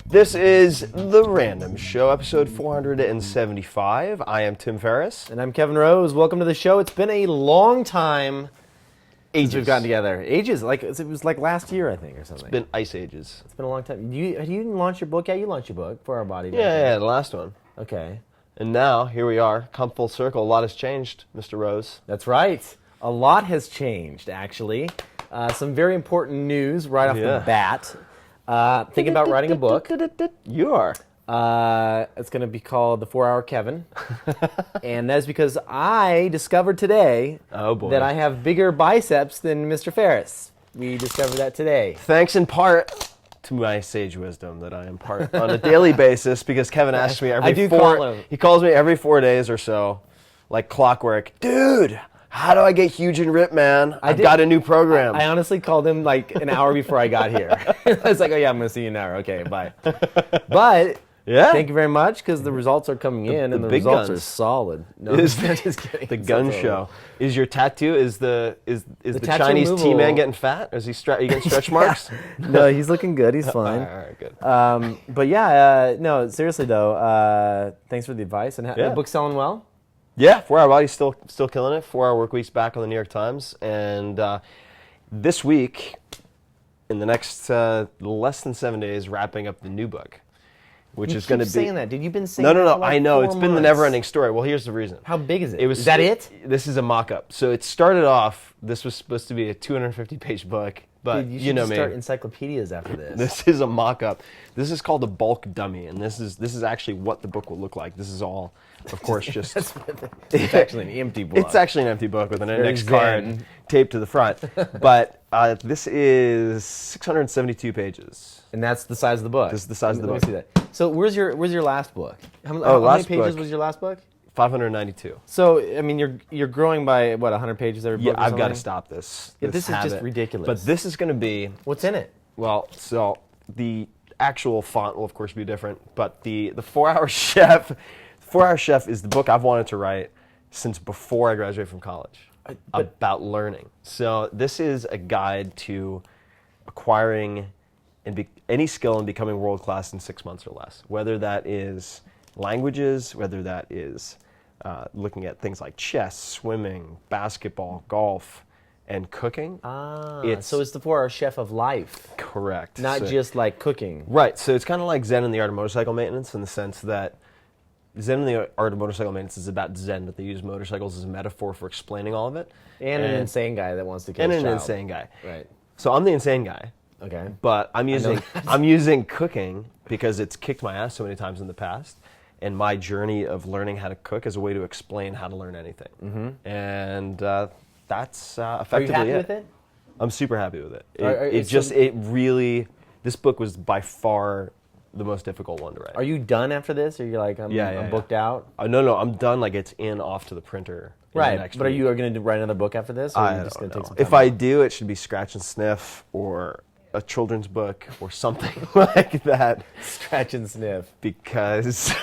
This is The Random Show, episode 475. I am Tim Ferriss. And I'm Kevin Rose. Welcome to the show. It's been a long time since we've gotten together. Ages. It was like last year, I think, or something. It's been ice ages. It's been a long time. Have you launched your book? Yeah, you launched your book, For Our Body. Yeah, the last one. Okay. And now, here we are, come full circle. A lot has changed, Mr. Rose. That's right. A lot has changed, actually. Some very important news right off the bat. Thinking about writing a book. You are. It's going to be called The 4 Hour Kevin. And that's because I discovered today that I have bigger biceps than Mr. Ferriss. We discovered that today. Thanks in part to my sage wisdom that I impart on a daily basis, because Kevin asks me he calls me every 4 days or so, like clockwork. Dude, how do I get huge and ripped, man? I've got a new program. I honestly called him like an hour before I got here. I was like, oh yeah, I'm going to see you in an hour. Okay, bye. But thank you very much, because the results are coming in, and the results are solid. No, I'm just kidding. The gun show. Is your tattoo, is the Chinese T-Man getting fat? Are you getting stretch marks? No, he's looking good. He's fine. All right, good. But yeah, no, seriously though, thanks for the advice. And the book's selling well? Yeah, 4 Hour Body's still killing it. 4 Hour Work Week's back on the New York Times. And this week, in the next less than 7 days, wrapping up the new book, which is going to be... saying that. Dude, you've been saying that No, for like I know. 4 It's been the never-ending story. Well, here's the reason. How big is it? Is that it? This is a mock-up. So it started off, this was supposed to be a 250-page book, but Dude, you know me. You should start encyclopedias after this. This is a mock-up. This is called a bulk dummy, and this is actually what the book will look like. This is all, of course, just... It's actually an empty book. It's actually an empty book with an index card taped to the front. But this is 672 pages. And that's the size of the book. This is the size of the book. Let me see that. So where's your last book? How many pages was your last book? 592. So, I mean, you're growing by, what, 100 pages every book? Yeah, I've got to stop this. Yeah, this is just ridiculous. But this is going to be... What's in it? Well, so the actual font will, of course, be different. But the 4 Hour Chef... 4 Hour Chef is the book I've wanted to write since before I graduated from college about learning. So this is a guide to acquiring any skill and becoming world-class in 6 months or less, whether that is languages, whether that is looking at things like chess, swimming, basketball, golf, and cooking. So it's the 4 Hour Chef of life. Correct. Not just like cooking. Right. So it's kind of like Zen and the Art of Motorcycle Maintenance, in the sense that Zen and the Art of Motorcycle Maintenance is about Zen, but they use motorcycles as a metaphor for explaining all of it. And an insane guy that wants to kill his child. And an insane guy. Right. So I'm the insane guy. Okay. But I'm using cooking because it's kicked my ass so many times in the past, and my journey of learning how to cook as a way to explain how to learn anything. Mm-hmm. And that's effectively it. Are you happy with it? I'm super happy with it. This book was by far the most difficult one to write. Are you done after this? Or are you like, I'm booked out? No, I'm done. Like, it's off to the printer. Right, but are you going to write another book after this? Or are you just going to take some time If I do, it should be Scratch and Sniff or a children's book or something like that. Scratch and Sniff. Because...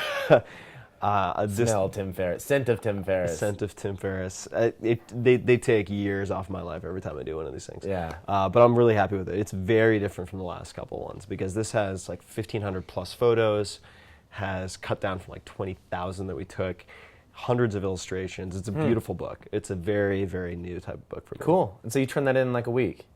Smell Tim Ferriss. Scent of Tim Ferriss. Scent of Tim Ferriss. They take years off my life every time I do one of these things. Yeah. But I'm really happy with it. It's very different from the last couple ones, because this has like 1,500 plus photos, has cut down from like 20,000 that we took, hundreds of illustrations. It's a beautiful book. It's a very, very new type of book for me. Cool. And so you turn that in like a week?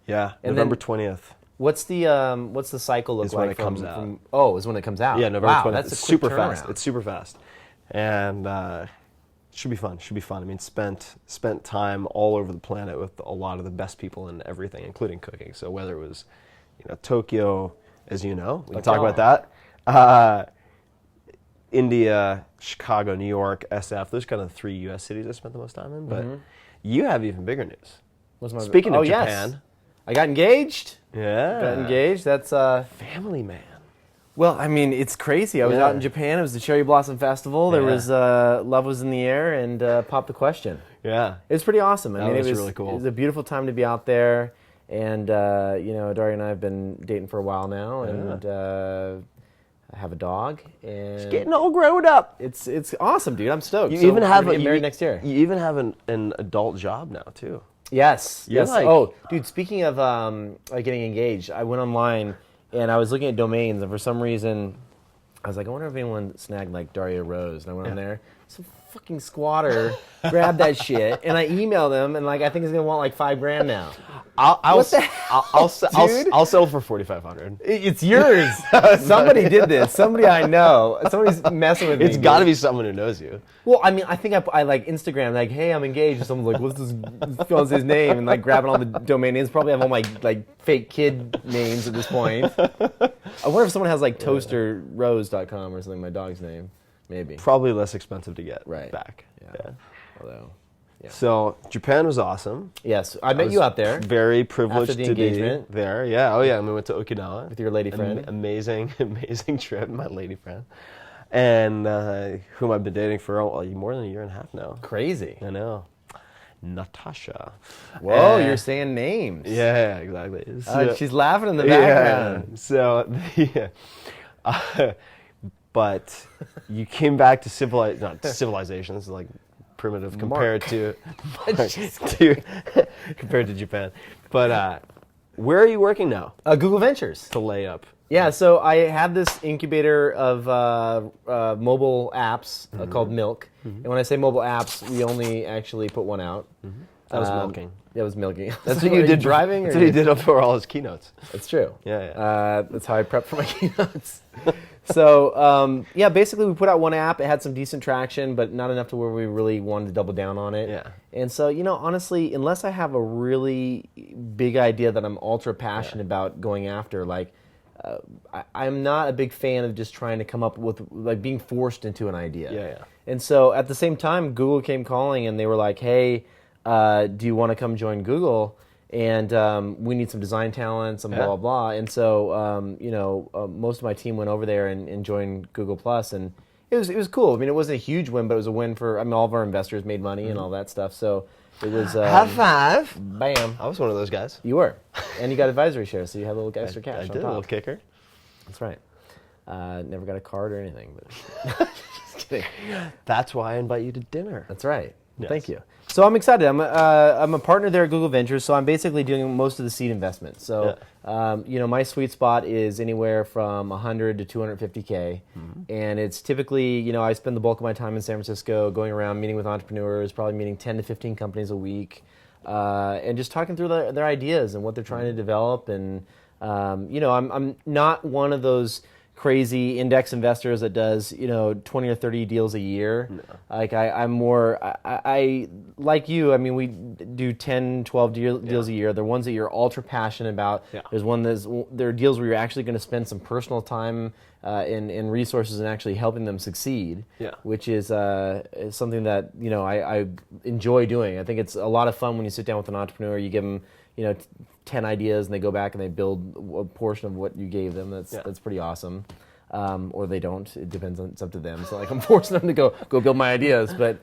Yeah, and November 20th. What's the cycle look like? Is when it comes out. Is when it comes out. Yeah, November 20th. That's it's a quick super turnaround. fast. It's super fast, and should be fun. I mean, spent time all over the planet with a lot of the best people in everything, including cooking. So whether it was, Tokyo, as you know, we can talk about that. India, Chicago, New York, SF. Those are kind of the 3 U.S. cities I spent the most time in. But you have even bigger news. Speaking of Japan. Yes. I got engaged. Yeah. Got engaged. That's family man. Well, I mean, it's crazy. I was out in Japan. It was the Cherry Blossom Festival. There was love was in the air, and popped the question. Yeah. It was pretty awesome. It was really cool. It was a beautiful time to be out there, and Daria and I have been dating for a while now, and I have a dog, and it's getting all grown up. It's awesome, dude. I'm stoked. You even have married next year. You even have an adult job now too. Yes. You're Yes. like- Oh, dude. Speaking of like getting engaged, I went online and I was looking at domains, and for some reason, I was like, I wonder if anyone snagged like Daria Rose, and I went on there. Some fucking squatter grabbed that shit, and I emailed him, and like I think he's gonna want like $5,000 now. I'll Dude? I'll sell for $4,500. It's yours. Somebody did this. Somebody I know. Somebody's messing with me. It's got to be someone who knows you. Well, I mean, I think I like Instagram, like, hey, I'm engaged. And someone's like, what's this fiance's name? And like grabbing all the domain names. Probably have all my like fake kid names at this point. I wonder if someone has like toasterrose.com or something, my dog's name. Maybe. Probably less expensive to get Right. back. Yeah. Although, yeah. So Japan was awesome. Yes, I met you out there Very privileged After the to engagement. be there. Yeah. Oh yeah. And we went to Okinawa with your lady friend. Amazing, amazing trip. My lady friend, and whom I've been dating for more than a year and a half now. Crazy. I know. Natasha. Whoa, you're saying names. Yeah, exactly. She's laughing in the background. Yeah. So, but you came back to not civilization. This is like primitive compared to compared to Japan. But where are you working now? Google Ventures. To lay up. Yeah, so I had this incubator of mobile apps called Milk. And when I say mobile apps, we only actually put one out. That was milking. That was milking. That's what you did driving. That's what you did before all his keynotes. That's true. Yeah. That's how I prep for my keynotes. So yeah, basically we put out one app. It had some decent traction, but not enough to where we really wanted to double down on it. Yeah. And so honestly, unless I have a really big idea that I'm ultra passionate about going after, like I'm not a big fan of just trying to come up with like being forced into an idea. Yeah. And so at the same time, Google came calling and they were like, hey, do you want to come join Google? And we need some design talent, some blah, blah, blah. And so, most of my team went over there and joined Google Plus, and it was cool. I mean, it wasn't a huge win, but it was a win for, all of our investors made money and all that stuff. So it was... High five. Bam. I was one of those guys. You were. And you got advisory shares, so you had a little extra cash I on did, top. a little kicker. That's right. Never got a card or anything, but just kidding. That's why I invite you to dinner. That's right. Yes. Thank you. So I'm excited. I'm a partner there at Google Ventures, so I'm basically doing most of the seed investment. So my sweet spot is anywhere from 100 to 250K, and it's typically I spend the bulk of my time in San Francisco, going around meeting with entrepreneurs, probably meeting 10 to 15 companies a week, and just talking through their ideas and what they're trying to develop. And I'm not one of those crazy index investors that does 20 or 30 deals a year. No. Like I'm more I like you. I mean, we do 10, 12 deals a year. They're ones that you're ultra passionate about. Yeah. There are deals where you're actually going to spend some personal time and resources in actually helping them succeed. Yeah. Which is something that I enjoy doing. I think it's a lot of fun when you sit down with an entrepreneur. You give them 10 ideas and they go back and they build a portion of what you gave them. That's pretty awesome. Or they don't. It depends on, it's up to them. So like I'm forcing them to go build my ideas. But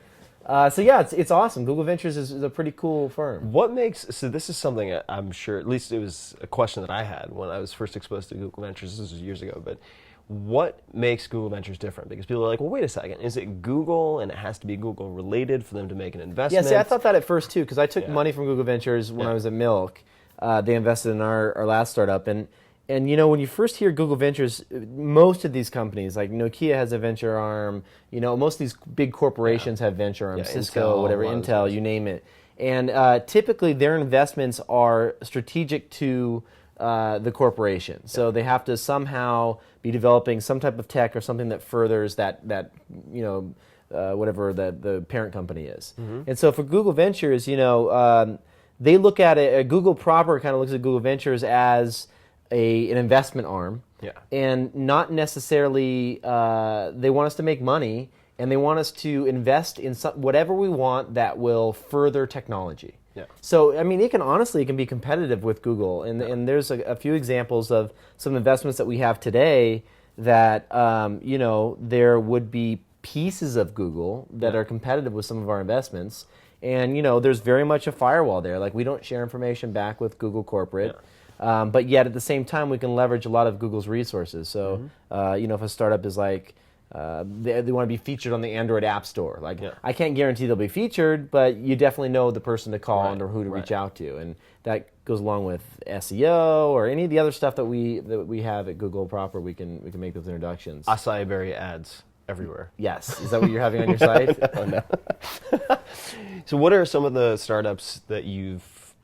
it's awesome. Google Ventures is a pretty cool firm. So this is something I'm sure, at least it was a question that I had when I was first exposed to Google Ventures. This was years ago, but what makes Google Ventures different? Because people are like, well, wait a second. Is it Google and it has to be Google related for them to make an investment? Yeah, see, I thought that at first too, because I took money from Google Ventures when I was at Milk. They invested in our last startup. And when you first hear Google Ventures, most of these companies, like Nokia has a venture arm, most of these big corporations have venture arms, Cisco, Intel, you name it. And typically their investments are strategic to the corporation. So they have to somehow be developing some type of tech or something that furthers that whatever the parent company is. Mm-hmm. And so for Google Ventures, they look at it, Google proper kind of looks at Google Ventures as an investment arm. Yeah. And not necessarily, they want us to make money and they want us to invest in whatever we want that will further technology. Yeah. So, I mean, it can be competitive with Google. And there's a few examples of some investments that we have today that, there would be pieces of Google that are competitive with some of our investments. And, there's very much a firewall there. Like, we don't share information back with Google corporate. Yeah. But yet, at the same time, we can leverage a lot of Google's resources. So, if a startup is like, they want to be featured on the Android App Store. Like, I can't guarantee they'll be featured, but you definitely know the person to call and or who to reach out to, and that goes along with SEO or any of the other stuff that we have at Google proper. We can make those introductions. Acai berry ads everywhere. Yes, is that what you're having on your site? Oh, no. So, what are some of the startups that you've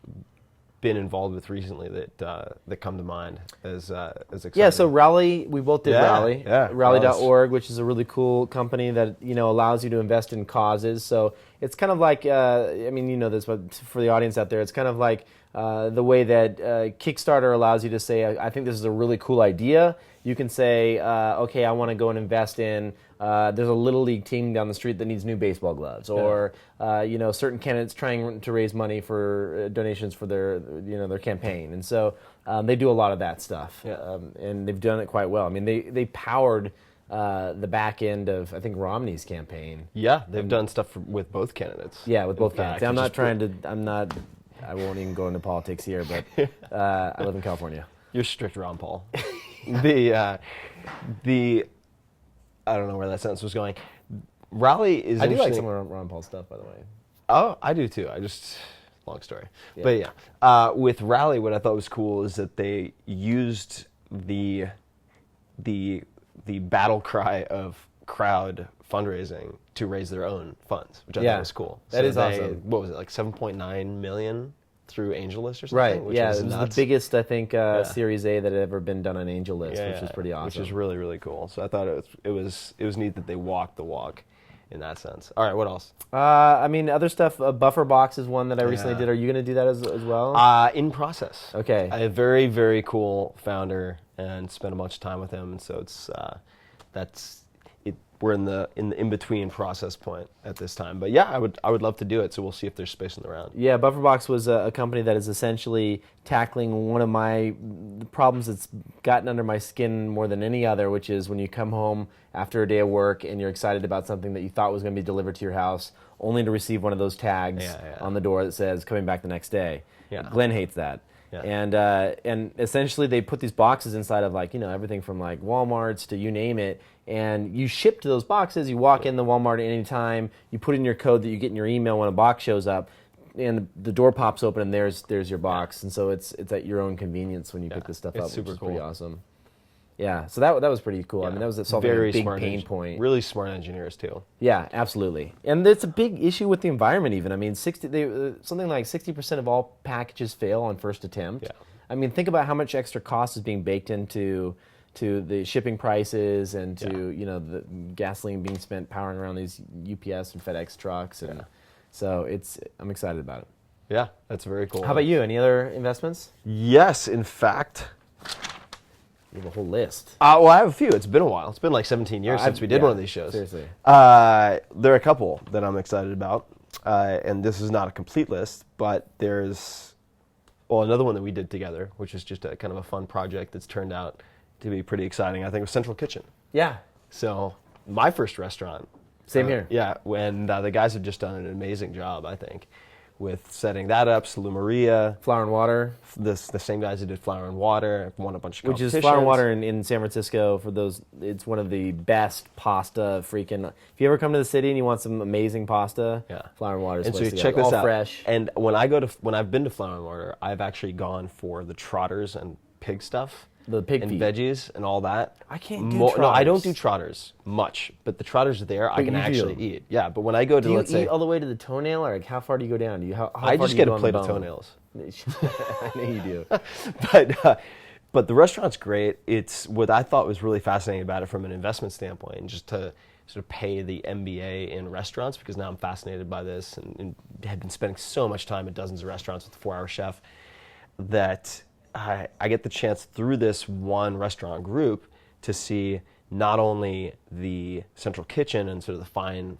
been involved with recently that come to mind as exciting? Yeah, so Rally, we both did Rally. Yeah, Rally.org, which is a really cool company that allows you to invest in causes. So it's kind of like, I mean, you know this, but for the audience out there, it's kind of like the way that Kickstarter allows you to say, I think this is a really cool idea. You can say, okay, I want to go and invest in, there's a Little League team down the street that needs new baseball gloves, or certain candidates trying to raise money for donations for their campaign, and so they do a lot of that stuff, and they've done it quite well. I mean, they powered the back end of, I think, Romney's campaign. Yeah, they've done stuff with both candidates. Yeah, with both candidates. I won't even go into politics here, but I live in California. You're strict Ron Paul. I don't know where that sentence was going. Rally is I do like some of Ron Paul's stuff, by the way. Oh, I do too. Long story. Yeah. But yeah, with Rally, what I thought was cool is that they used the battle cry of crowd fundraising to raise their own funds, which I thought was cool. That is awesome. What was it, like 7.9 million through AngelList or something? Right, Which it was the biggest, I think, Series A that had ever been done on AngelList, which was pretty awesome. Which is really, really cool. So I thought it was neat that they walked the walk in that sense. All right, what else? I mean, other stuff, BufferBox is one that I recently did. Are you going to do that as well? In process. Okay. I have a very, very cool founder and spent a bunch of time with him, and so it's we're in the in-between process point at this time. But yeah, I would love to do it, so we'll see if there's space in the round. Yeah, BufferBox was a company that is essentially tackling one of the problems that's gotten under my skin more than any other, which is when you come home after a day of work and you're excited about something that you thought was going to be delivered to your house, only to receive one of those tags on the door that says coming back the next day. Yeah. Glenn hates that. Yeah. And essentially they put these boxes inside of everything from like Walmarts to you name it, and you ship to those boxes. You walk in the Walmart at any time, you put in your code that you get in your email when a box shows up, and the door pops open and there's your box. And so it's at your own convenience when you pick this stuff up, super which is cool. pretty awesome. Yeah, so that was pretty cool. I mean, that was solving a big pain point. Really smart engineers too. Yeah, absolutely. And it's a big issue with the environment even. I mean, something like 60% of all packages fail on first attempt. Yeah. I mean, think about how much extra cost is being baked into the shipping prices and to the gasoline being spent powering around these UPS and FedEx trucks, and so I'm excited about it. Yeah, that's very cool. How about you? Any other investments? Yes, in fact. You have a whole list. Well, I have a few. It's been a while. It's been like 17 years since we did one of these shows. Seriously. There are a couple that I'm excited about, and this is not a complete list, but there's another one that we did together, which is just a kind of a fun project that's turned out to be pretty exciting. I think it was Central Kitchen. Yeah. So my first restaurant. Same here. Yeah, when the guys have just done an amazing job, I think, with setting that up. Salou Maria. Flour and Water. The same guys who did Flour and Water won a bunch of competitions. Which is Flour and Water in San Francisco. For those, it's one of the best pasta freaking. If you ever come to the city and you want some amazing pasta, Flour and Water is the place to go. Check this all out. Fresh. And when I've been to Flour and Water, I've actually gone for the trotters and pig stuff. The pig and feet. veggies and all that. I can't do trotters. No, I don't do trotters much, but the trotters there I can actually eat. Yeah, but when I go to, let's say, eat all the way to the toenail, or like how far do you go down? I just get a plate of toenails. I know you do. But the restaurant's great. It's what I thought was really fascinating about it from an investment standpoint, and just to sort of pay the MBA in restaurants, because now I'm fascinated by this and had been spending so much time at dozens of restaurants with the 4-Hour Chef that I get the chance through this one restaurant group to see not only the Central Kitchen and sort of the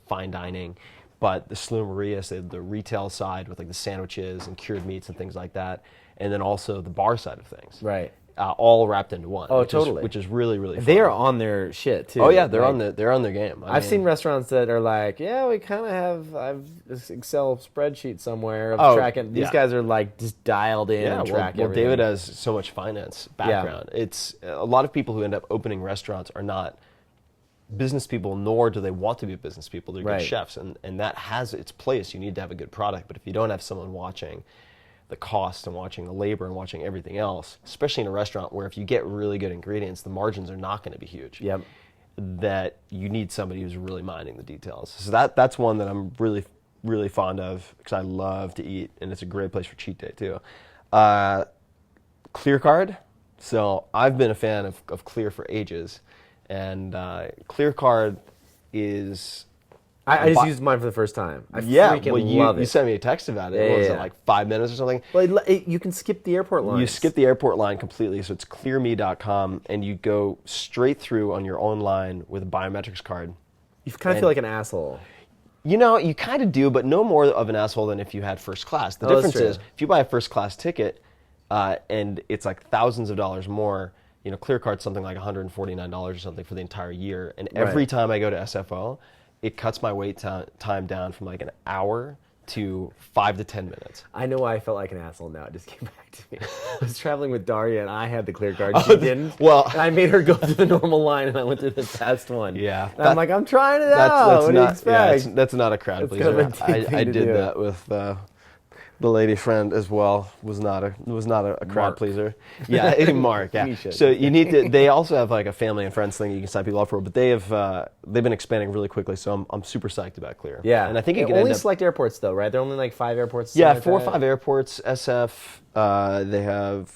fine dining, but the Salou Maria, so the retail side with like the sandwiches and cured meats and things like that, and then also the bar side of things. Right. All wrapped into one. Oh, totally. Which is really, really fun. They are on their shit too. Oh yeah, they're on their game. I've seen restaurants that are like, we kind of have this Excel spreadsheet somewhere of tracking. These guys are like just dialed in and track everything. David has so much finance background. It's a lot of people who end up opening restaurants are not business people, nor do they want to be business people. They're Right. good chefs, and that has its place. You need to have a good product, but if you don't have someone watching the cost and watching the labor and watching everything else, especially in a restaurant where if you get really good ingredients, the margins are not going to be huge. Yep. That you need somebody who's really minding the details. So that's one that I'm really, really fond of because I love to eat, and it's a great place for cheat day too. ClearCard. So I've been a fan of Clear for ages, and ClearCard is... I just used mine for the first time. I Yeah, freaking well, love it. you sent me a text about it. Yeah, What was yeah. it, like 5 minutes or something? Well, you can skip the airport line. You skip the airport line completely, so it's clearme.com, and you go straight through on your own line with a biometrics card. You kind of feel like an asshole. You know, you kind of do, but no more of an asshole than if you had first class. The difference is, if you buy a first class ticket and it's like thousands of dollars more, you know, ClearCard's something like $149 or something for the entire year, and every time I go to SFO, it cuts my wait time down from like an hour to 5 to 10 minutes. I know why I felt like an asshole now. It just came back to me. I was traveling with Daria, and I had the ClearCard. She didn't. Well, and I made her go through the normal line, and I went through the fast one. Yeah. And I'm like, I'm trying it out. What do you expect? That's not a crowd It's kind of a pleaser. dick thing I to did do. that with the lady friend as well. Was not a crowd Mark. pleaser. Yeah, Mark. Yeah. You should. So you need to. They also have like a family and friends thing you can sign people up for, but they've been expanding really quickly. So I'm super psyched about Clear. Yeah. And I think it can only end up, select airports, though, right? They're only like 5 airports. yeah, something 4 or like that. 5 airports. SF. They have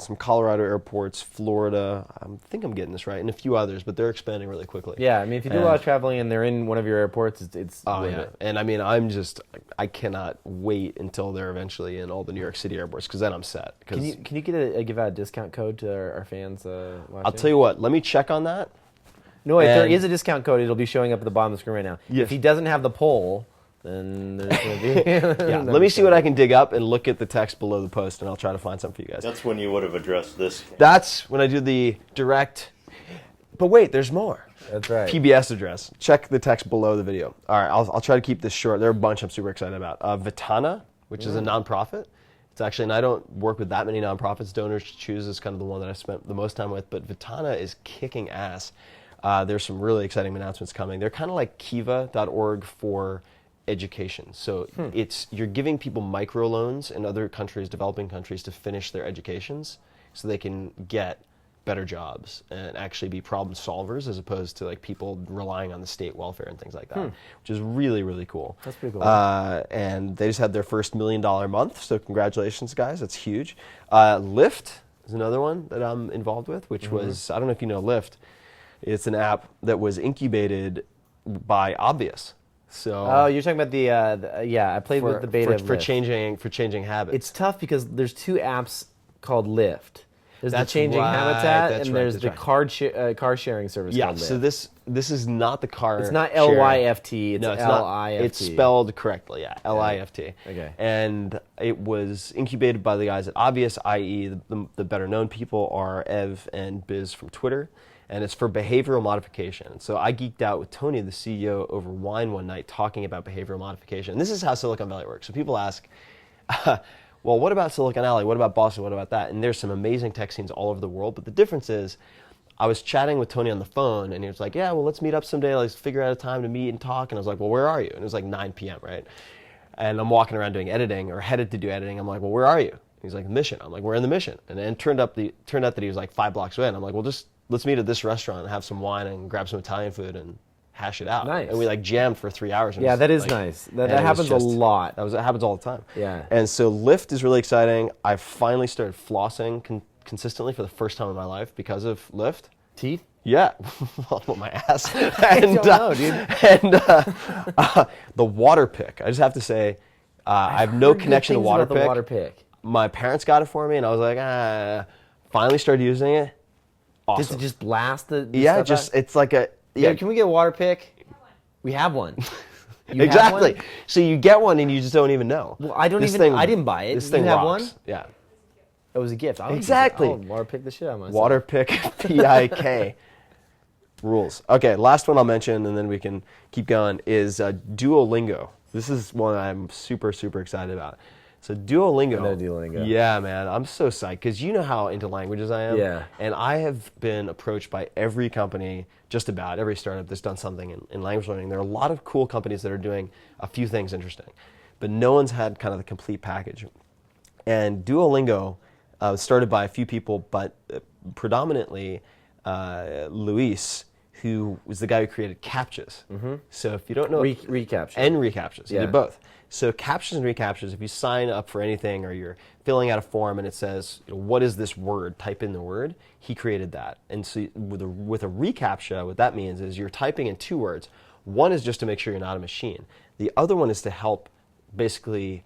some Colorado airports, Florida. I think I'm getting this right, and a few others, but they're expanding really quickly. Yeah, I mean, if you do a lot of traveling and they're in one of your airports, it's Oh worth yeah, it. and I mean, I cannot wait until they're eventually in all the New York City airports because then I'm set. Can you give out a discount code to our fans watching? I'll tell you what. Let me check on that. No, if there and- is a discount code, it'll be showing up at the bottom of the screen right now. Yes. If he doesn't have the poll, then there's going to be... Yeah, let me see what I can dig up and look at the text below the post, and I'll try to find something for you guys. That's when you would have addressed this. That's when I do the direct. But wait, there's more. That's right. PBS address. Check the text below the video. All right, I'll try to keep this short. There are a bunch I'm super excited about. Vitana, which is a nonprofit. It's actually, and I don't work with that many nonprofits. Donors to Choose is kind of the one that I spent the most time with. But Vitana is kicking ass. There's some really exciting announcements coming. They're kind of like Kiva.org for education. So you're giving people microloans in other countries, developing countries, to finish their educations so they can get better jobs and actually be problem solvers as opposed to like people relying on the state welfare and things like that, which is really, really cool. That's pretty cool. And they just had their first $1 million month, so congratulations, guys. That's huge. Lyft is another one that I'm involved with, which was, I don't know if you know Lyft. It's an app that was incubated by Obvious. So Oh, you're talking about I played with the beta for of Lyft. changing habits. It's tough because there's 2 apps called Lyft. There's That's the Changing right, Habitat, that's and right, there's that's the right. car sharing service Yeah, called Lyft. so this is not the car. It's not sharing. LYFT, it's No, it's not. LIFT. It's spelled correctly, yeah, LIFT. Okay. And it was incubated by the guys at Obvious, i.e. the better known people are Ev and Biz from Twitter, and it's for behavioral modification. So I geeked out with Tony, the CEO, over wine one night talking about behavioral modification. And this is how Silicon Valley works. So people ask, well, what about Silicon Valley? What about Boston? What about that? And there's some amazing tech scenes all over the world. But the difference is, I was chatting with Tony on the phone, and he was like, yeah, well, let's meet up someday. Let's figure out a time to meet and talk. And I was like, well, where are you? And it was like 9 p.m., right? And I'm walking around doing editing, or headed to do editing. I'm like, well, where are you? He's like, Mission. I'm like, we're in the Mission. And then it turned out that he was like 5 blocks away. And I'm like, well, let's meet at this restaurant and have some wine and grab some Italian food and hash it out. Nice. And we like jammed for 3 hours. Yeah, that is nice. That happens a lot. That happens all the time. Yeah. And so Lyft is really exciting. I finally started flossing consistently for the first time in my life because of Lyft. Teeth? Yeah, well, my ass. I don't know, dude. And the water pick. I just have to say, I have no Heard good connection to things water about pick. the water pick. My parents got it for me, and I was like, finally started using it. Awesome. Does it just blast the yeah, stuff out? it's like a Yeah, can we get a water pick? We have one. You have exactly. one? So you get one and you just don't even know. Well, I This thing- didn't buy it. This thing You have rocks. one? Yeah. It was a gift. I was Exactly. Just, water pick the shit out of myself. Water pick PIK rules. Okay, last one I'll mention, and then we can keep going. Is Duolingo. This is one I'm super excited about. So Duolingo. I know Duolingo. Yeah, man. I'm so psyched because you know how into languages I am. Yeah. And I have been approached by every company, just about every startup that's done something in language learning. There are a lot of cool companies that are doing a few things interesting, but no one's had kind of the complete package. And Duolingo was started by a few people, but predominantly Luis, who was the guy who created CAPTCHAs. Mm-hmm. So if you don't know... reCaptcha. And reCaptchas. He did both. So CAPTCHAs and reCaptchas, if you sign up for anything or you're filling out a form and it says, what is this word? Type in the word. He created that. And so with a reCaptcha, what that means is you're typing in 2 words. One is just to make sure you're not a machine. The other one is to help basically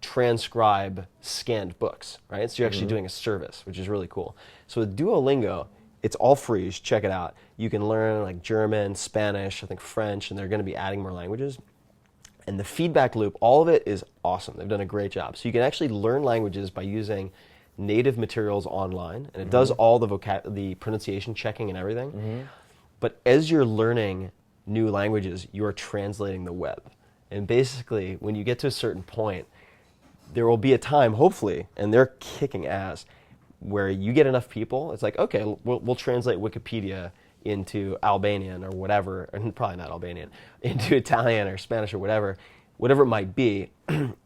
transcribe scanned books, right? So you're actually doing a service, which is really cool. So with Duolingo, it's all free. You should check it out. You can learn like German, Spanish, I think French, and they're going to be adding more languages. And the feedback loop, all of it is awesome. They've done a great job. So you can actually learn languages by using native materials online, and it does all the pronunciation checking and everything. But as you're learning new languages, you're translating the web. And basically, when you get to a certain point, there will be a time, hopefully, and they're kicking ass, where you get enough people, it's like, okay, we'll translate Wikipedia into Albanian or whatever, and probably not Albanian, into Italian or Spanish or whatever it might be,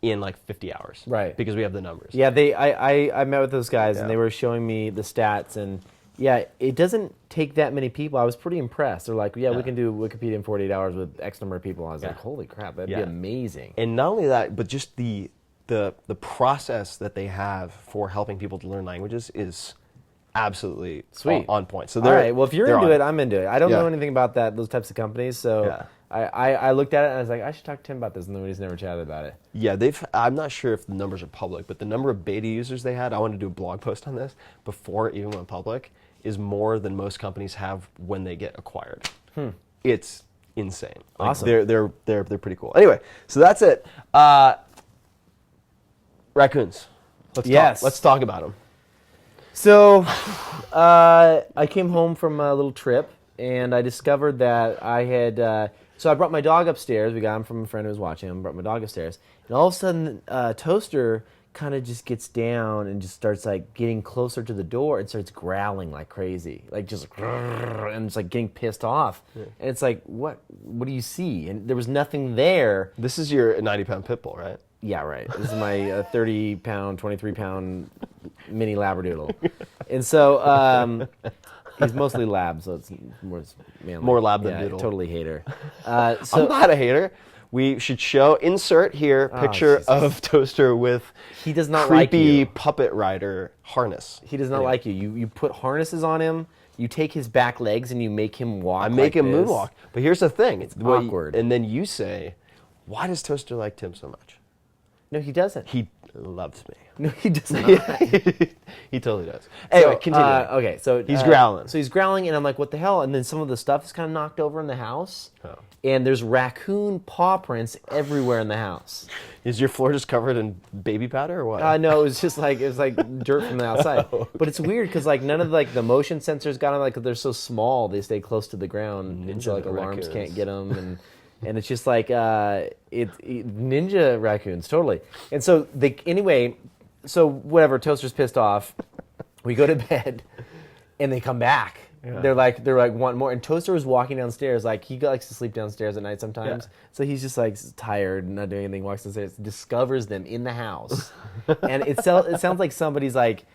in like 50 hours. Right. Because we have the numbers. Yeah, I met with those guys, and they were showing me the stats, and yeah, it doesn't take that many people. I was pretty impressed. They're like, we can do Wikipedia in 48 hours with X number of people. I was like, holy crap, that'd be amazing. And not only that, but just the process that they have for helping people to learn languages is absolutely sweet, on point. So all right, well, if you're into it, I'm into it. I don't know anything about those types of companies, so I looked at it and I was like, I should talk to Tim about this, and then we just never chatted about it. Yeah, I'm not sure if the numbers are public, but the number of beta users they had, I wanted to do a blog post on this before it even went public, is more than most companies have when they get acquired. It's insane. Like, awesome. They're pretty cool. Anyway, so that's it. Raccoons. Let's talk about them. So, I came home from a little trip, and I discovered that I had... so I brought my dog upstairs. We got him from a friend who was watching him. Brought my dog upstairs. And all of a sudden, Toaster kind of just gets down and just starts like getting closer to the door and starts growling like crazy. Like just... and it's like getting pissed off. Yeah. And it's like, what do you see? And there was nothing there. This is your 90-pound pit bull, right? Yeah, right. This is my 30-pound, 23-pound mini Labradoodle. And so he's mostly lab, so it's manly. More lab than doodle. Totally hater. So, I'm not a hater. We should insert here, picture of Toaster with he does not creepy like puppet rider harness. He does not like you. You put harnesses on him. You take his back legs and you make him walk. I make him moonwalk. But here's the thing. It's awkward. And then you say, why does Toaster like Tim so much? No, he doesn't. He loves me. No, he does not. He totally does. Anyway, continue. Okay, so... he's growling. So he's growling, and I'm like, what the hell? And then some of the stuff is kind of knocked over in the house. Oh. And there's raccoon paw prints everywhere in the house. Is your floor just covered in baby powder or what? No, it was just like dirt from the outside. Oh, okay. But it's weird because like none of the motion sensors got them. Like they're so small, they stay close to the ground, and so like alarms can't get them. And it's just like ninja raccoons, totally. And so so whatever. Toaster's pissed off. We go to bed, and they come back. Yeah. They're like want more. And Toaster was walking downstairs. Like he likes to sleep downstairs at night sometimes. Yeah. So he's just like tired, not doing anything. Walks downstairs, discovers them in the house, and it sounds like somebody's like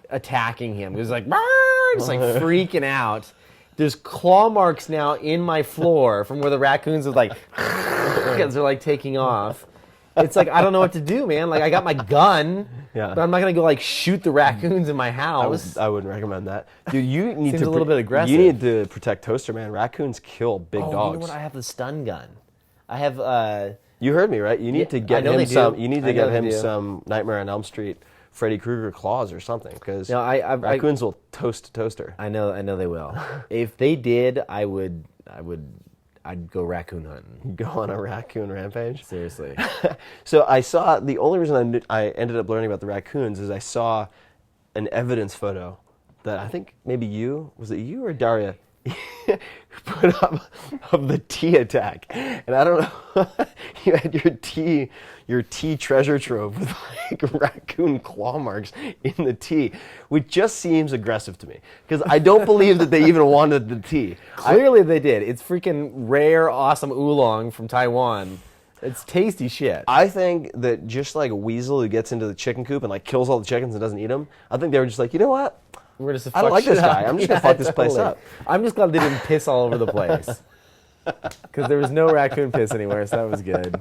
attacking him. He's like just like freaking out. There's claw marks now in my floor from where the raccoons are like, as they're like taking off. It's like, I don't know what to do, man. Like, I got my gun, but I'm not going to go like shoot the raccoons in my house. I wouldn't recommend that. Dude, you need Seems a little bit aggressive. You need to protect Toaster, man. Raccoons kill big dogs. You know what? I have the stun gun. I have, you heard me, right? You need to get him some Nightmare on Elm Street Freddy Krueger claws or something, because raccoons will toast Toaster. I know they will. If they did, I'd go raccoon hunting. Go on a raccoon rampage? Seriously. So I saw, the only reason I ended up learning about the raccoons is I saw an evidence photo that I think maybe was it you or Daria? put up of the tea attack, and I don't know. You had your tea treasure trove with like raccoon claw marks in the tea, which just seems aggressive to me because I don't believe that they even wanted the tea. Clearly they did. It's freaking rare, awesome oolong from Taiwan. It's tasty shit. I think that just like a weasel who gets into the chicken coop and like kills all the chickens and doesn't eat them, I think they were just like, you know what? We're just I don't like this guy. I'm just gonna fuck this place up. I'm just glad they didn't piss all over the place because there was no raccoon piss anywhere, so that was good.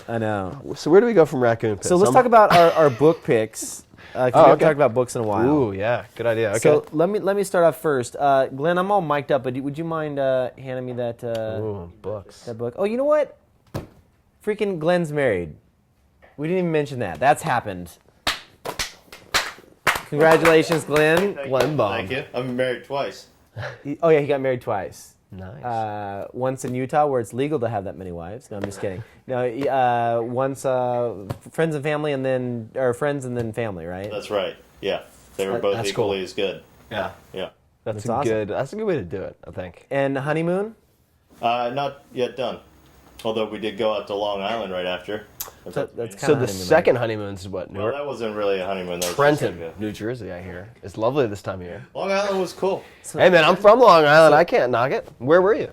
I know. So where do we go from raccoon piss? So let's talk about our book picks. We haven't talked about books in a while. Ooh, yeah, good idea. Okay. So let me start off first. Glenn, I'm all mic'd up, but would you mind handing me that? Books. That book. Oh, you know what? Freaking Glenn's married. We didn't even mention that. That's happened. Congratulations, Glenn. Glenn Bomb. Thank you. I've been married twice. He got married twice. Nice. Once in Utah, where it's legal to have that many wives. No, I'm just kidding. No, once friends and family, or friends and then family, right? That's right. Yeah, they were both equally as good. Yeah. Yeah. That's awesome. That's a good way to do it, I think. And honeymoon? Not yet done. Although we did go out to Long Island right after. That's So the second honeymoon is what? Well, that wasn't really a honeymoon. That was Trenton, just like New Jersey, I hear. It's lovely this time of year. Long Island was cool. Hey man, I'm from Long Island. I can't knock it. Where were you?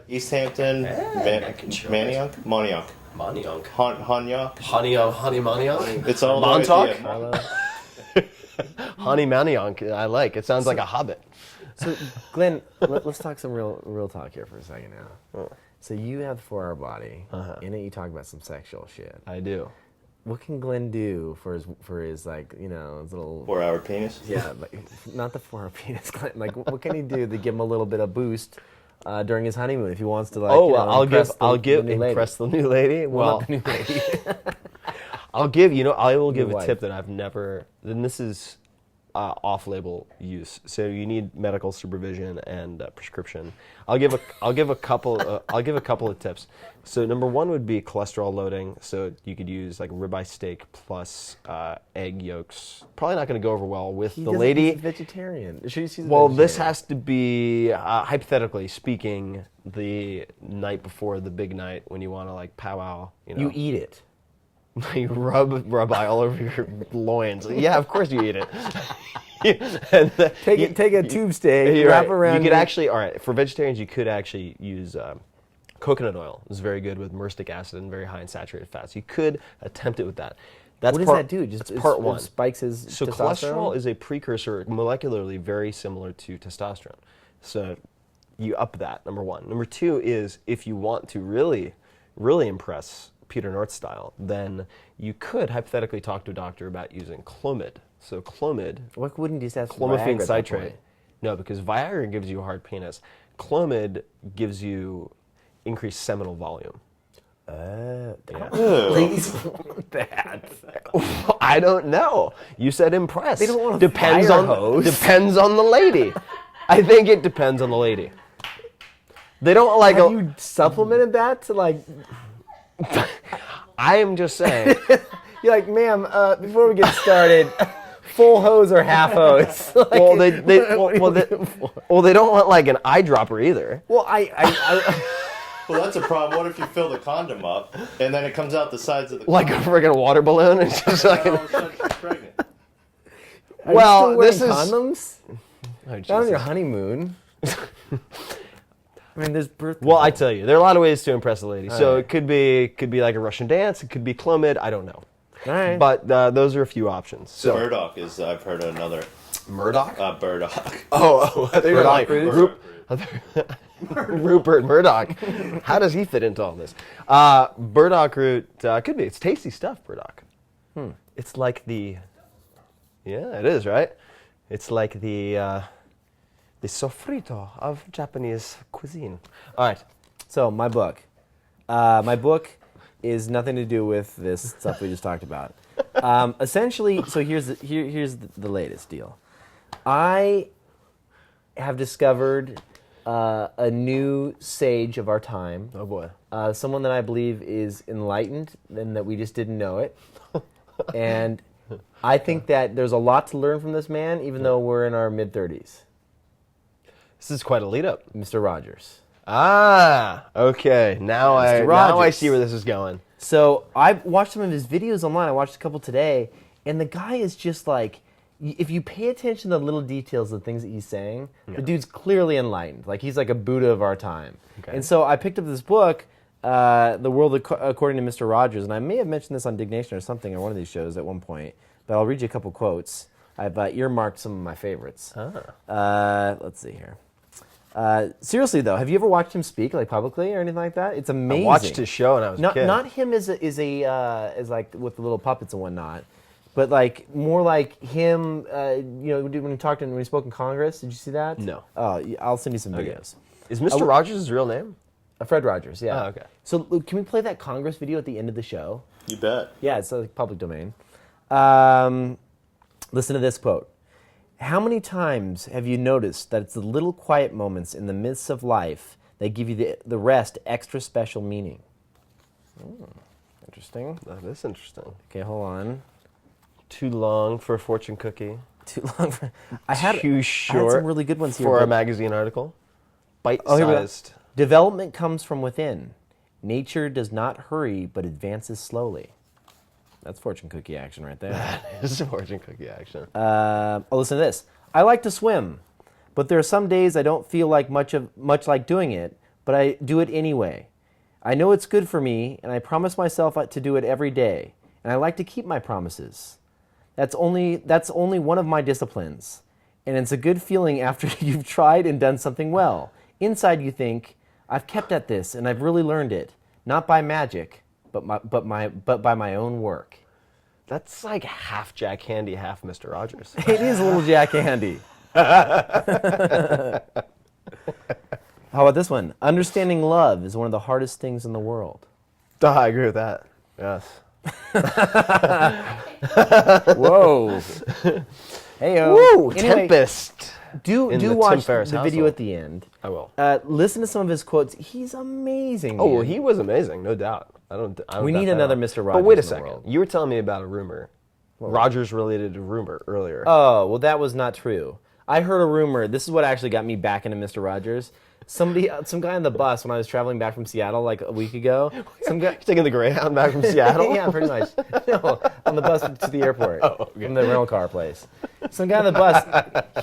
East Hampton, Manayunk, Montauk, Montauk. Hanya. Honey Montauk? It's all Montauk? the Honey Montauk, I like. It sounds like a hobbit. So, Glenn, let's talk some real talk here for a second now. So you have the 4-hour body. In it, you talk about some sexual shit. I do. What can Glenn do for his like, his little 4-hour penis? Yeah, like, not the 4-hour penis, Glenn. Like, what can he do to give him a little bit of boost during his honeymoon if he wants to like? I'll impress impress the new lady. Well, not the new lady. I will give New a wife. tip that I've never. Then this is off-label use, so you need medical supervision and prescription. I'll give a couple of tips. So number one would be cholesterol loading. So you could use like ribeye steak plus egg yolks. Probably not going to go over well with the lady. He's vegetarian. She's Well, this vegetarian. has to be hypothetically speaking the night before the big night when you want to like powwow. You eat it. You rub eye all over your loins. Yeah, of course you eat it. And Take a tube steak, you're wrap right. around. You could actually, all right, for vegetarians, you could actually use coconut oil. It's very good with myristic acid and very high in saturated fats. You could attempt it with that. That's What does that do? That's part one. It spikes his So testosterone? cholesterol is a precursor, molecularly very similar to testosterone. So you up that, number one. Number two is if you want to really, really impress Peter North style, then you could hypothetically talk to a doctor about using Clomid. So Clomid, What wouldn't you just have some clomiphene Viagra at that citrate. point? No, because Viagra gives you a hard penis. Clomid gives you increased seminal volume. Ladies want that. I don't know. You said impress. They don't want a depends fire on hose. Depends on the lady. I think it depends on the lady. They don't like. Have you supplemented that to like? I am just saying. You're like, ma'am. Before we get started, full hose or half hose? Like, Well, they well, they don't want like an eyedropper either. Well, that's a problem. What if you fill the condom up and then it comes out the sides of the Like a friggin' water balloon. It's just like. all of a sudden she's pregnant. Are Well, you still this wearing is- condoms. Oh, Not on your Jesus. honeymoon. I mean, there's birth. Well, I tell you, there are a lot of ways to impress a lady. So right. it could be like a Russian dance. It could be Clomid. I don't know. All right. But those are a few options. So So Murdoch is, I've heard another, Murdoch. Burdock. Oh, I think you're like Murdoch Rupert Murdoch. How does he fit into all this? Burdock root could be. It's tasty stuff, Burdock. It's like the. Yeah, it is right. It's like the sofrito of Japanese cuisine. All right. So my book. My book is nothing to do with this stuff we just talked about. Essentially, so here's the latest deal. I have discovered a new sage of our time. Oh boy. Someone that I believe is enlightened and that we just didn't know it. And I think that there's a lot to learn from this man, even though we're in our mid-30s. This is quite a lead up. Mr. Rogers. Ah, okay. Now I see where this is going. So I watched some of his videos online. I watched a couple today, and the guy is just like, if you pay attention to the little details of the things that he's saying, the dude's clearly enlightened. Like he's like a Buddha of our time. Okay. And so I picked up this book, The World According to Mr. Rogers, and I may have mentioned this on Dignation or something on one of these shows at one point, but I'll read you a couple quotes. I've earmarked some of my favorites. Let's see here. Seriously though, have you ever watched him speak like publicly or anything like that? It's amazing. I watched his show when I was a kid. Not him as like with the little puppets and whatnot, but like more like him. When he spoke in Congress, did you see that? No. Oh, I'll send you some videos. Is Mr. Rogers his real name? Fred Rogers. Yeah. Oh, okay. So can we play that Congress video at the end of the show? You bet. Yeah, it's a public domain. Listen to this quote. How many times have you noticed that it's the little quiet moments in the midst of life that give you the rest extra special meaning? Interesting. That is interesting. Okay, hold on. Too long for a fortune cookie. Too long for... Too short. I had some really good ones here. For a magazine article. Bite-sized. Development comes from within. Nature does not hurry, but advances slowly. That's fortune cookie action right there. That is fortune cookie action. Listen to this. I like to swim, but there are some days I don't feel like much like doing it, but I do it anyway. I know it's good for me, and I promise myself to do it every day, and I like to keep my promises. That's only one of my disciplines, and it's a good feeling after you've tried and done something well. Inside you think, I've kept at this, and I've really learned it, not by magic, but by my own work. That's like half Jack Handy, half Mr. Rogers. It is a little Jack Handy. How about this one? Understanding love is one of the hardest things in the world. I agree with that. Yes. Whoa. Hey-o. Woo! Anyway, Tempest. Do watch the video at the end. I will. Listen to some of his quotes. He's amazing. Oh, man. well, he was amazing, no doubt. I don't we need another Mr. Rogers. But wait a in the second. world. You were telling me about a rumor. Rogers related a rumor earlier. Oh, well, that was not true. I heard a rumor. This is what actually got me back into Mr. Rogers. Some guy on the bus when I was traveling back from Seattle like a week ago. Some guy taking the Greyhound back from Seattle. Yeah, pretty much. No, on the bus to the airport okay. from the rental car place. Some guy on the bus.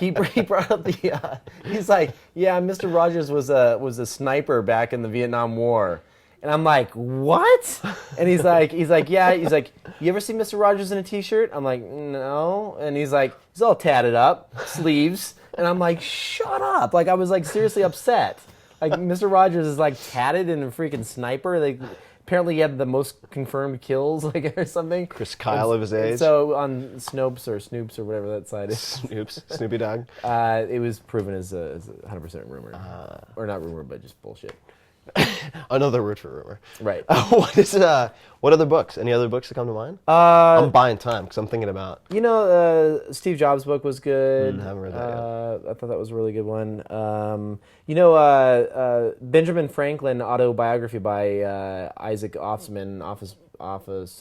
He brought up the. He's like, yeah, Mr. Rogers was a sniper back in the Vietnam War. And I'm like, what? And he's like, yeah. He's like, you ever see Mr. Rogers in a T-shirt? I'm like, no. And he's like, he's all tatted up, sleeves. And I'm like, shut up. Like, I was like seriously upset. Like, Mr. Rogers is like tatted and a freaking sniper. Like, apparently he had the most confirmed kills, like, or something. Chris Kyle of his age. So on Snopes or whatever that site is. Snoopy Dog. It was proven as a 100% rumor. Or not rumor, but just bullshit. Another word for rumor. Right. What other books? Any other books that come to mind? I'm buying time because I'm thinking about. Steve Jobs' book was good. Haven't read that yet. I thought that was a really good one. Benjamin Franklin autobiography by Isaac Offerman.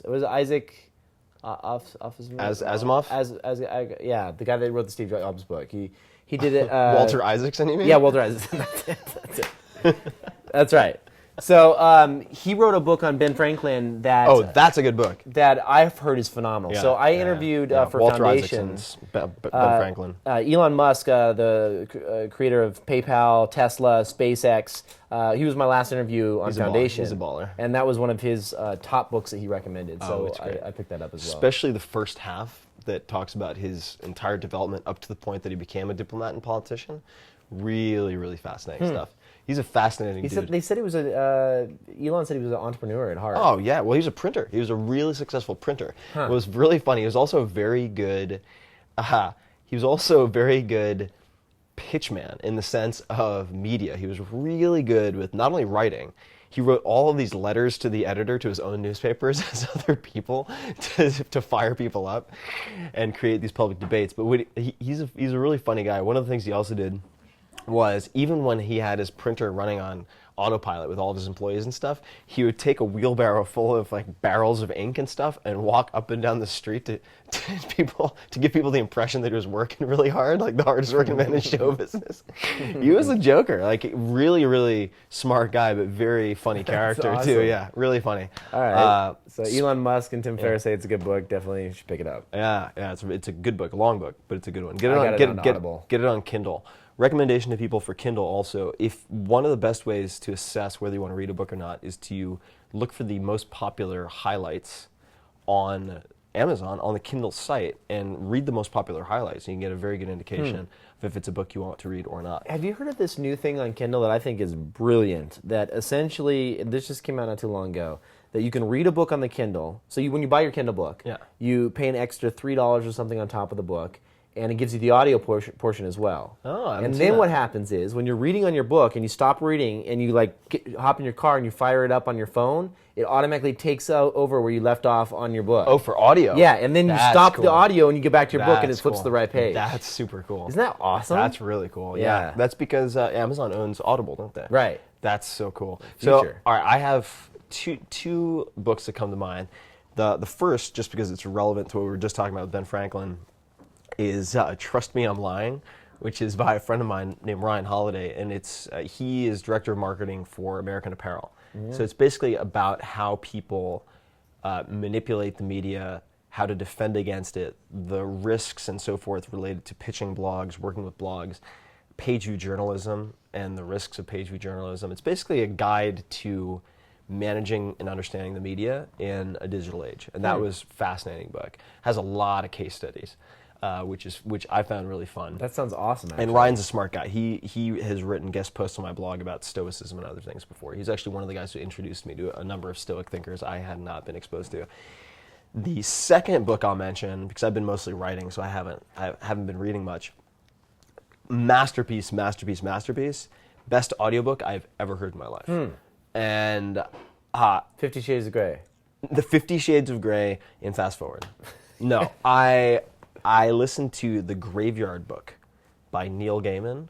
It was Isaac Offerman. Asimov. Yeah, the guy that wrote the Steve Jobs book. He did it. Walter Isaacson, you mean? Yeah, Walter Isaacson. That's it. That's right. So he wrote a book on Ben Franklin that... Oh, that's a good book. That I've heard is phenomenal. Yeah, so I interviewed for Walter Foundation... Isaacson's Ben Franklin. Elon Musk, the creator of PayPal, Tesla, SpaceX. He was my last interview on Foundation. He's a baller. And that was one of his top books that he recommended. So it's great. I picked that up as well. Especially the first half that talks about his entire development up to the point that he became a diplomat and politician. Really, really fascinating stuff. He's a fascinating dude. Elon said he was an entrepreneur at heart. Oh, yeah. Well, he was a printer. He was a really successful printer. It was really funny. He was also a very good pitchman in the sense of media. He was really good with not only writing, he wrote all of these letters to the editor to his own newspapers as other people to fire people up and create these public debates. But he's a really funny guy. One of the things he also did was even when he had his printer running on autopilot with all of his employees and stuff, he would take a wheelbarrow full of like barrels of ink and stuff and walk up and down the street to give people the impression that he was working really hard, like the hardest working man in show business. He was a joker, like really, really smart guy, but very funny character awesome. too. Yeah, really funny. All right. So Elon Musk and Tim Ferriss say it's a good book. Definitely you should pick it up. Yeah, it's a good book, a long book, but it's a good one. Get I it got on it on Audible. get it on Kindle. Recommendation to people for Kindle also, if one of the best ways to assess whether you want to read a book or not is to look for the most popular highlights on Amazon, on the Kindle site, and read the most popular highlights. And you can get a very good indication of if it's a book you want to read or not. Have you heard of this new thing on Kindle that I think is brilliant? That essentially, this just came out not too long ago, that you can read a book on the Kindle. So when you buy your Kindle book, you pay an extra $3 or something on top of the book, and it gives you the audio portion as well. Oh, I haven't And seen then that. what happens is when you're reading on your book and you stop reading and you hop in your car and you fire it up on your phone, it automatically takes over where you left off on your book. Oh, for audio? Yeah, and then you That's stop cool. the audio and you get back to your book and it That's flips cool. to the right page. That's super cool. Isn't that awesome? That's really cool. Yeah. That's because Amazon owns Audible, don't they? Right. That's so cool. Future. So, all right, I have two books that come to mind. The first, just because it's relevant to what we were just talking about with Ben Franklin, is Trust Me, I'm Lying, which is by a friend of mine named Ryan Holiday, and he is director of marketing for American Apparel. So it's basically about how people manipulate the media, how to defend against it, the risks and so forth related to pitching blogs, working with blogs, page view journalism, and the risks of page view journalism. It's basically a guide to managing and understanding the media in a digital age, and that was a fascinating book. Has a lot of case studies. Which I found really fun. That sounds awesome, actually. And Ryan's a smart guy. He has written guest posts on my blog about Stoicism and other things before. He's actually one of the guys who introduced me to a number of Stoic thinkers I had not been exposed to. The second book I'll mention, because I've been mostly writing, so I haven't been reading much. Masterpiece. Best audiobook I've ever heard in my life. And 50 Shades of Grey. the 50 Shades of Grey in fast forward. No, I listened to The Graveyard Book by Neil Gaiman.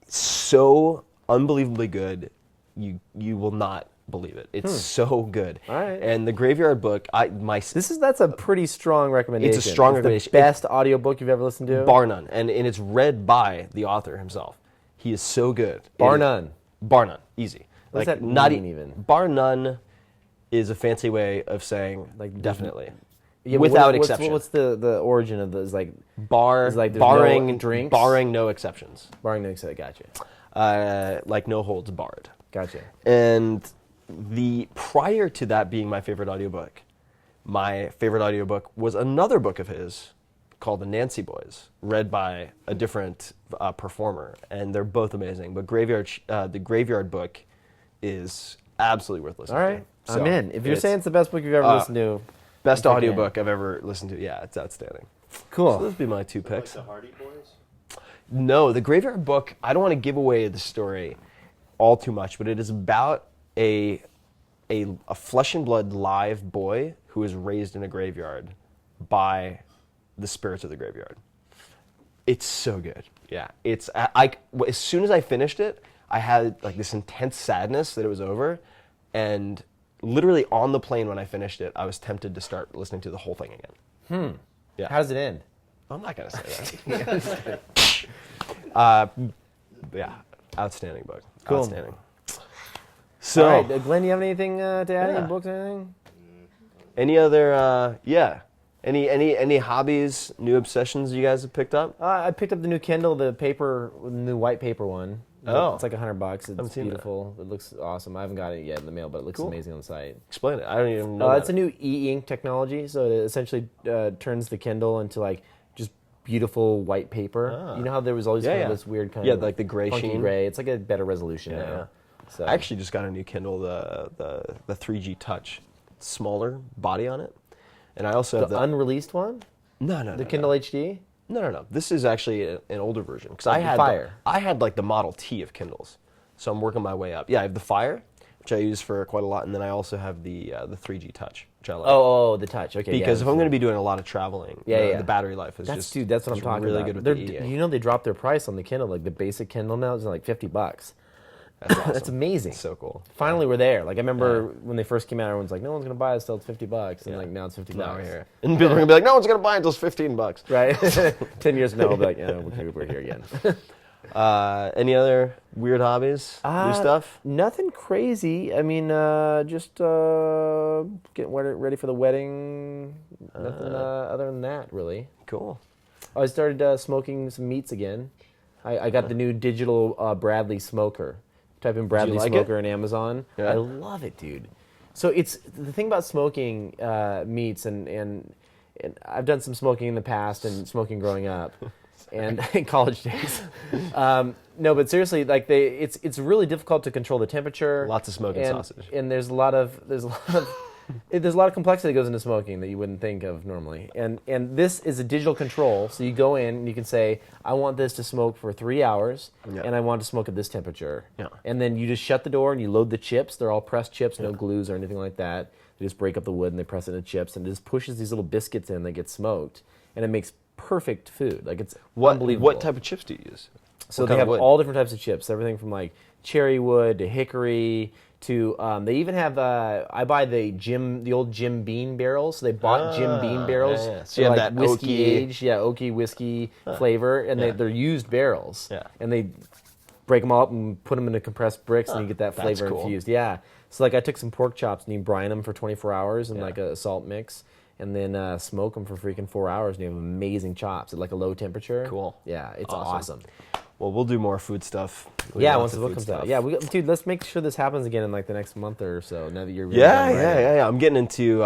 So unbelievably good, you will not believe it. It's so good. All right. And The Graveyard Book, That's a pretty strong recommendation. It's a strong recommendation. The best audiobook you've ever listened to? bar none, and it's read by the author himself. He is so good. Bar none. Bar none, easy. What does that not mean even? Bar none is a fancy way of saying definitely. Yeah, without exception. What's the origin of this? Like Bar, Is like there's barring no drinks? barring no exceptions. barring no exception. Gotcha. Like no holds barred. Gotcha. And prior to that being my favorite audiobook was another book of his called The Nancy Boys, read by a different performer, and they're both amazing. But the Graveyard Book is absolutely worth listening All right. to. I'm So in. If you're it's saying it's the best book you've ever listened to, best I'm audiobook I've ever listened to, yeah, it's outstanding. cool. So those would be my two Like picks. the Hardy Boys? No, The Graveyard Book, I don't want to give away the story all too much, but it is about a flesh and blood live boy who is raised in a graveyard by the spirits of the graveyard. It's so good. Yeah. As soon as I finished it, I had like this intense sadness that it was over, and literally on the plane when I finished it, I was tempted to start listening to the whole thing again. Yeah. How does it end? I'm not going to say that. Yeah, outstanding book. Cool. Outstanding. So, All right, Glenn, do you have anything to add? Yeah. Any books or anything? any other, any hobbies, new obsessions you guys have picked up? I picked up the new Kindle, the new white paper one. Oh. It's like $100. It's seen that. beautiful. It looks awesome. I haven't got it yet in the mail, but it looks Cool. amazing on the site. Explain it. I don't even know. It's a new e-ink technology, so it essentially turns the Kindle into like just beautiful white paper. You know how there was always kind of this weird kind of like the gray funky sheen. gray. It's like a better resolution now. Yeah. So I actually just got a new Kindle, the 3G Touch, smaller body on it, and I also have the unreleased one, no, the Kindle HD. No. This is actually an older version because Like the Fire. I had like the Model T of Kindles, so I'm working my way up. Yeah, I have the Fire, which I use for quite a lot, and then I also have the 3G Touch, which I like. Oh, the Touch. Okay, Because yeah, if I'm going to be doing a lot of traveling, Yeah. the battery life is that's what I'm talking really about. good with They're- the e-ink. You know they dropped their price on the Kindle. Like the basic Kindle now is like $50. That's awesome. That's amazing. So cool. Finally, we're there. Like I remember when they first came out, everyone's like, "No one's gonna buy it till it's $50," and like now it's $50. Now we're here. And people are gonna be like, "No one's gonna buy it until it's $15." Right? 10 years from now, we'll be like, "Yeah, we're here again." Any other weird hobbies? New stuff? Nothing crazy. I mean, just getting ready for the wedding. Nothing other than that, really. Cool. I started smoking some meats again. I got the new digital Bradley smoker. Type in Bradley smoker in Amazon. Yeah. I love it, dude. So it's the thing about smoking meats, and I've done some smoking in the past and smoking growing up. And in college days, no, but seriously, like it's really difficult to control the temperature. Lots of smoking sausage, and there's a lot of complexity that goes into smoking that you wouldn't think of normally. And this is a digital control, so you go in and you can say, I want this to smoke for 3 hours, and I want to smoke at this temperature. Yeah. And then you just shut the door and you load the chips. They're all pressed chips, no glues or anything like that. They just break up the wood and they press it into chips, and it just pushes these little biscuits in that get smoked, and it makes perfect food. Like it's unbelievable. What type of chips do you use? So they have all different types of chips, everything from like cherry wood to hickory to they even have I buy the old Jim Beam barrels. So they bought Jim Beam barrels. Yeah. So you have like that whiskey aged, oaky whiskey flavor, and they're used barrels. Yeah. And they break them all up and put them into compressed bricks, and you get that flavor infused. Yeah. So like I took some pork chops and you brine them for 24 hours in like a salt mix. And then smoke them for freaking 4 hours, and you have amazing chops at like a low temperature. Cool. Yeah, it's awesome. Well, we'll do more food stuff. Once the book comes out. Yeah, dude, let's make sure this happens again in like the next month or so. Now that you're really yeah. I'm getting into.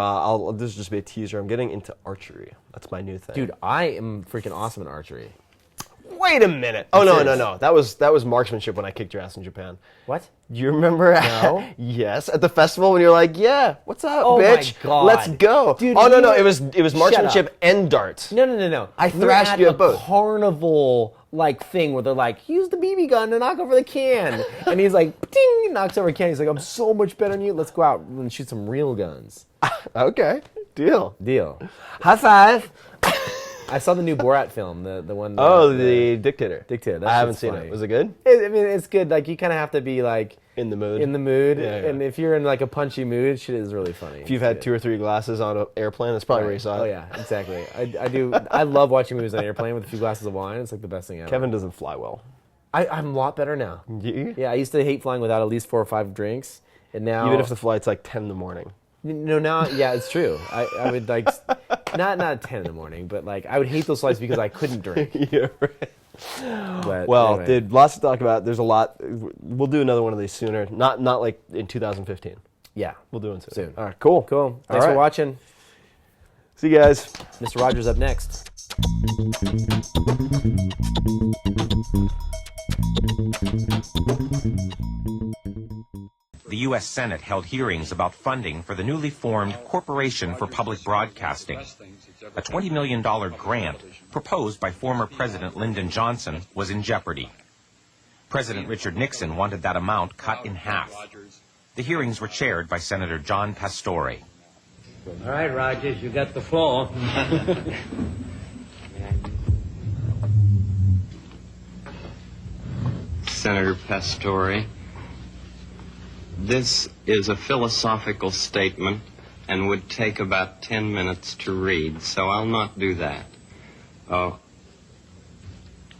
This is just be a teaser. I'm getting into archery. That's my new thing. Dude, I am freaking awesome at archery. Wait a minute. Oh, no. That was marksmanship when I kicked your ass in Japan. What? Do you remember? No. Yes, at the festival when you're like, yeah, what's up, bitch? My God. Let's go. Dude, no. It was marksmanship and darts. No. I thrashed you at both. Carnival like thing where they're like, use the BB gun to knock over the can. And he's like, ding, knocks over a can. He's like, I'm so much better than you. Let's go out and shoot some real guns. Okay. Deal. High five. I saw the new Borat film, the one. The Dictator. Dictator. I haven't seen it. Was it good? I mean, it's good. Like you kind of have to be like in the mood. Yeah. And if you're in like a punchy mood, shit is really funny. If you've had 2 or 3 glasses on an airplane, that's probably where you saw it. Oh yeah, exactly. I do. I love watching movies on an airplane with a few glasses of wine. It's like the best thing ever. Kevin doesn't fly well. I'm a lot better now. Yeah, I used to hate flying without at least 4 or 5 drinks, and now even if the flight's like 10 in the morning. No, now, yeah, it's true. I would like, not 10 in the morning, but like I would hate those flights because I couldn't drink. Yeah, right. But well, anyway. dude, lots to talk about. There's a lot. We'll do another one of these sooner. Not like in 2015. Yeah, we'll do one soon. All right, cool. Thanks for watching. See you guys. Mr. Rogers up next. The U.S. Senate held hearings about funding for the newly formed Corporation for Public Broadcasting. A $20 million grant proposed by former President Lyndon Johnson was in jeopardy. President Richard Nixon wanted that amount cut in half. The hearings were chaired by Senator John Pastore. All right, Rogers, you got the floor. Senator Pastore, this is a philosophical statement and would take about 10 minutes to read, so I'll not do that.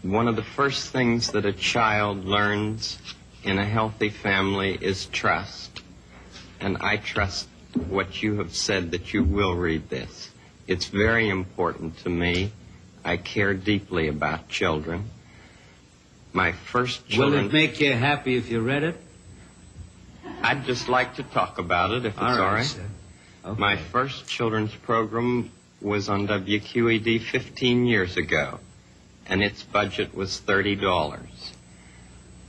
One of the first things that a child learns in a healthy family is trust, and I trust what you have said that you will read this. It's very important to me. I care deeply about children. My first children... Will it make you happy if you read it? I'd just like to talk about it, if it's all right. Sir. Okay. My first children's program was on WQED 15 years ago, and its budget was $30.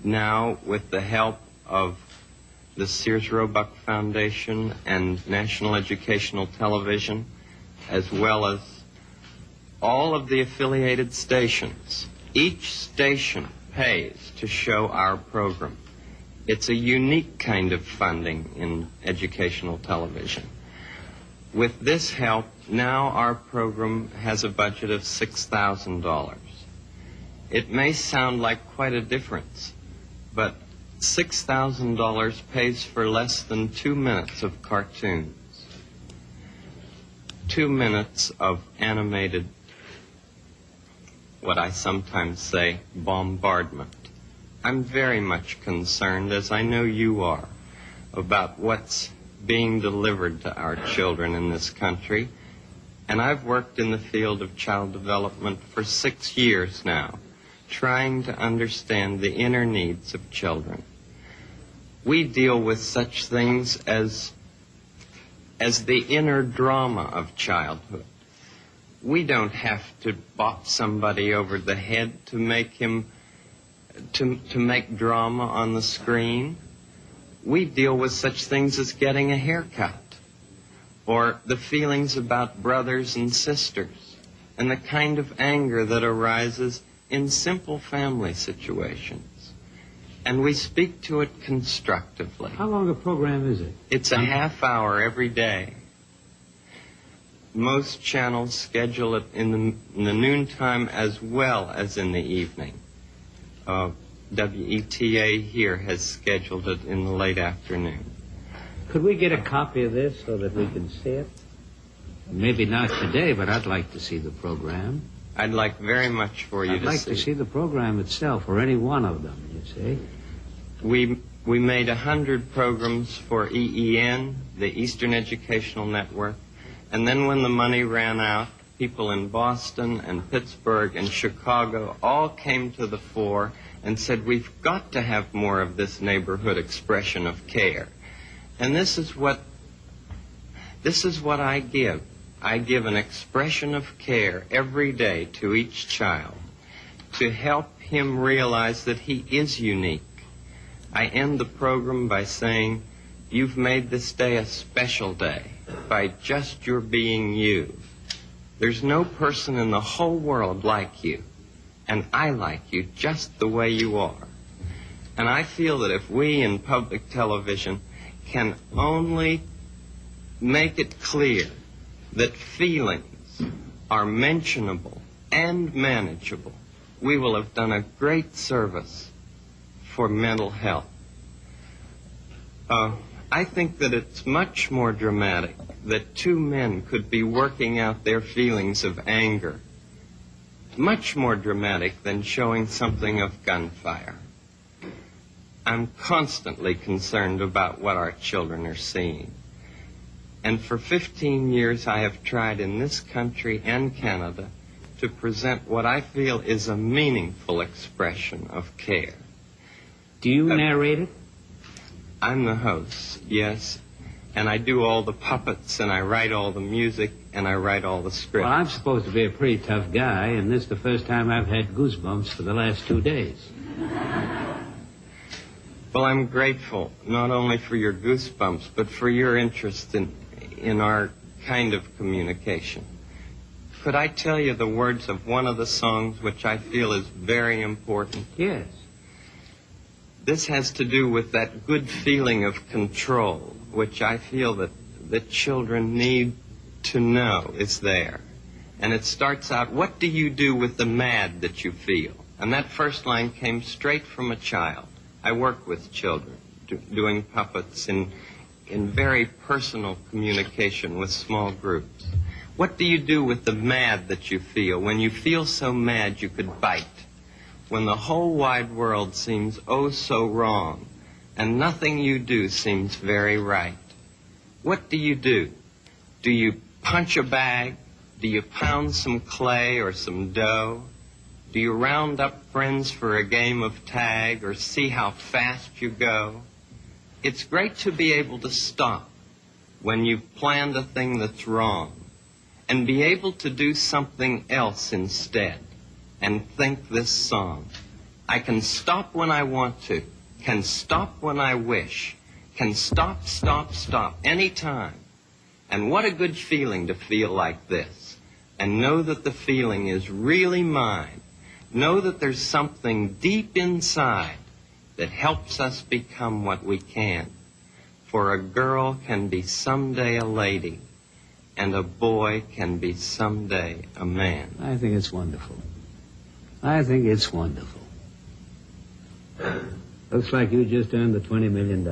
Now, with the help of the Sears Roebuck Foundation and National Educational Television, as well as all of the affiliated stations, each station pays to show our program. It's a unique kind of funding in educational television. With this help, now our program has a budget of $6,000. It may sound like quite a difference, but $6,000 pays for less than 2 minutes of cartoons. 2 minutes of animated, what I sometimes say, bombardment. I'm very much concerned, as I know you are, about what's being delivered to our children in this country. And I've worked in the field of child development for 6 years now, trying to understand the inner needs of children. We deal with such things as the inner drama of childhood. We don't have to bop somebody over the head to make him, to make drama on the screen. We deal with such things as getting a haircut, or the feelings about brothers and sisters, and the kind of anger that arises in simple family situations. And we speak to it constructively. How long a program is it? It's a half hour every day. Most channels schedule it in the noontime as well as in the evening. WETA here has scheduled it in the late afternoon. Could we get a copy of this so that we can see it? Maybe not today, but I'd like to see the program. I'd like very much for you I'd like to see the program itself, or any one of them, you see. We made 100 programs for EEN, the Eastern Educational Network, and then when the money ran out, people in Boston and Pittsburgh and Chicago all came to the fore and said, we've got to have more of this neighborhood expression of care. And this is what I give. I give an expression of care every day to each child to help him realize that he is unique. I end the program by saying, you've made this day a special day by just your being you. There's no person in the whole world like you, and I like you just the way you are. And I feel that if we in public television can only make it clear that feelings are mentionable and manageable, we will have done a great service for mental health. I think that it's much more dramatic that two men could be working out their feelings of anger. Much more dramatic than showing something of gunfire. I'm constantly concerned about what our children are seeing. And for 15 years I have tried in this country and Canada to present what I feel is a meaningful expression of care. Do you narrate it? I'm the host, yes. And I do all the puppets, and I write all the music, and I write all the scripts. Well, I'm supposed to be a pretty tough guy, and this is the first time I've had goosebumps for the last 2 days. Well, I'm grateful, not only for your goosebumps, but for your interest in our kind of communication. Could I tell you the words of one of the songs which I feel is very important? Yes. This has to do with that good feeling of control, which I feel that children need to know is there. And it starts out, what do you do with the mad that you feel? And that first line came straight from a child. I work with children, doing puppets in very personal communication with small groups. What do you do with the mad that you feel? When you feel so mad you could bite. When the whole wide world seems oh so wrong, and nothing you do seems very right. What do you do? Do you punch a bag? Do you pound some clay or some dough? Do you round up friends for a game of tag or see how fast you go? It's great to be able to stop when you've planned a thing that's wrong and be able to do something else instead and think this song. I can stop when I want to, can stop when I wish, can stop, stop, stop anytime. And what a good feeling to feel like this and know that the feeling is really mine. Know that there's something deep inside that helps us become what we can. For a girl can be someday a lady, and a boy can be someday a man. I think it's wonderful. I think it's wonderful. Looks like you just earned the $20 million.